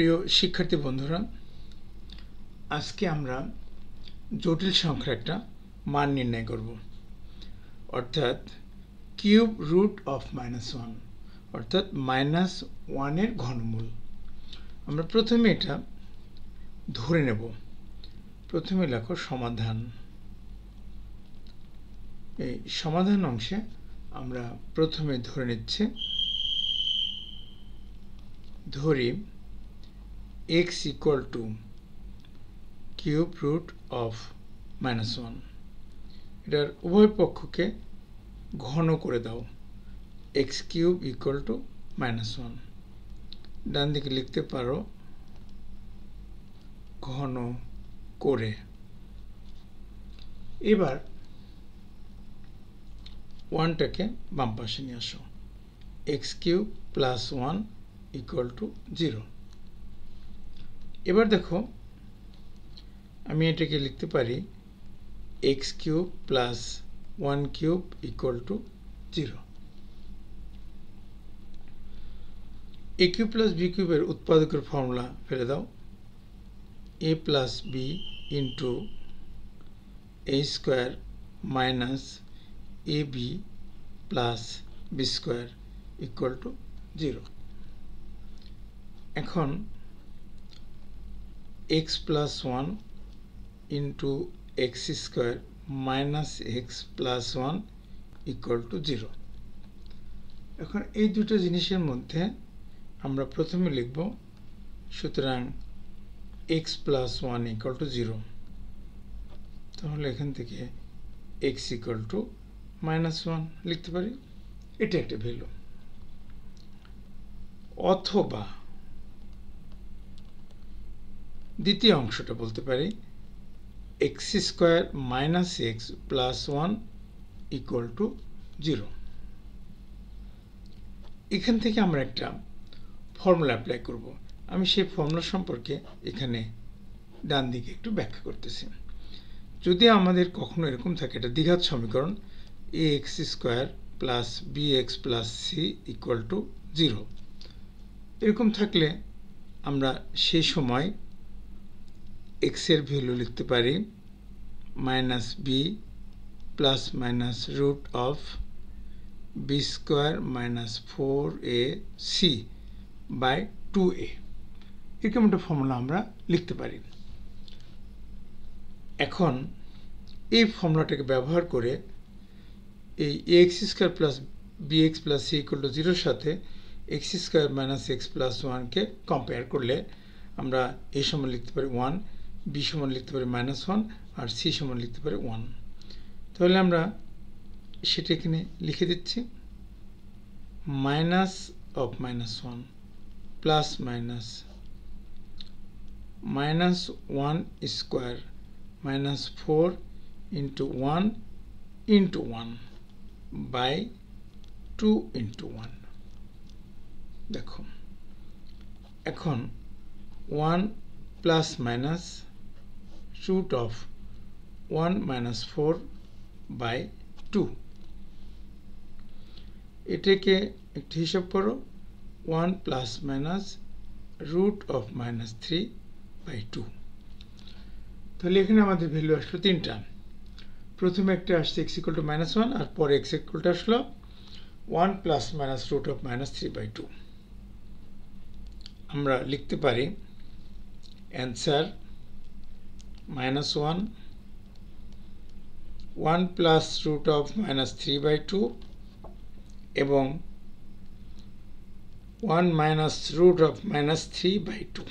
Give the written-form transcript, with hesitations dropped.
প্রিয় শিক্ষার্থী বন্ধুরা, আজকে আমরা জটিল সংখ্যার একটা মান নির্ণয় করব, অর্থাৎ কিউব রুট অফ -1, অর্থাৎ -1 এর ঘনমূল। আমরা প্রথমে এটা ধরে নেব। প্রথমে লেখো সমাধান। এই সমাধান অংশে আমরা প্রথমে ধরে নিচ্ছি, ধরি x equal to cube root of -1। এটার উভয় পক্ষকে ঘন করে দাও, x cube equal to -1। ডান দিকে লিখতে পারো ঘন করে। এবার 1টাকে বাম পাশে নিয়ে আসো, x cube plus 1 equal to 0। এবার দেখো আমি এটাকে লিখতে পারি x cube plus 1 cube equal to 0। a cube plus b cube এর উৎপাদকের ফর্মুলা ফেলে দাও, a plus b into a square minus ab plus b square equal to 0। এখন x plus 1 into x square minus x plus 1 equal to 0। এখন এই দুটো জিনিসের মধ্যে আমরা প্রথমে লিখব, সুতরাং x plus 1 equal to 0। তাহলে এখান থেকে x equal to -1 লিখতে পারি। এটা একটা ভ্যালু। অথবা দ্বিতীয় অংশটা বলতে পারি x square minus x plus 1 equal to 0। এখান থেকে আমরা একটা ফর্মুলা অ্যাপ্লাই করব। আমি সেই ফর্মুলা সম্পর্কে এখানে ডান দিকে একটু ব্যাখ্যা করতেছি। যদি আমাদের কখনো এরকম থাকে, এটা দ্বিঘাত সমীকরণ, ax square plus bx plus c equal to 0, এরকম থাকলে আমরা সেই সময় x এর ভ্যালু লিখতে পারি -b plus minus root of b square minus 4ac by 2a, এরকম একটা ফর্মুলা আমরা লিখতে পারি। এখন এই ফর্মুলাটাকে ব্যবহার করে এই ax square plus bx plus c equal to 0 এর সাথে x square minus x plus 1 কে কম্পেয়ার করলে আমরা a সমান লিখতে পারি 1, b সমান লিখতে পারি -1 আর c সমান লিখতে পারি 1। তাহলে আমরা সেটা এখানে লিখে দিচ্ছি, minus of -1 plus minus -1 square minus 4 into 1 into 1 by 2 into 1। দেখো এখন 1 plus minus root of 1 minus 4 by 2, এটাকে একটু হিসাব করো, 1 plus minus root of -3 by 2। তাহলে এখানে আমাদের ভ্যালু আসলো তিনটা। প্রথমে একটা আসছে x equal to -1, আর পরে x equal to আসলো 1 plus minus root of -3 by 2। আমরা লিখতে পারি answer -1, 1 plus root of -3 by 2 এবং 1 minus root of -3 by 2।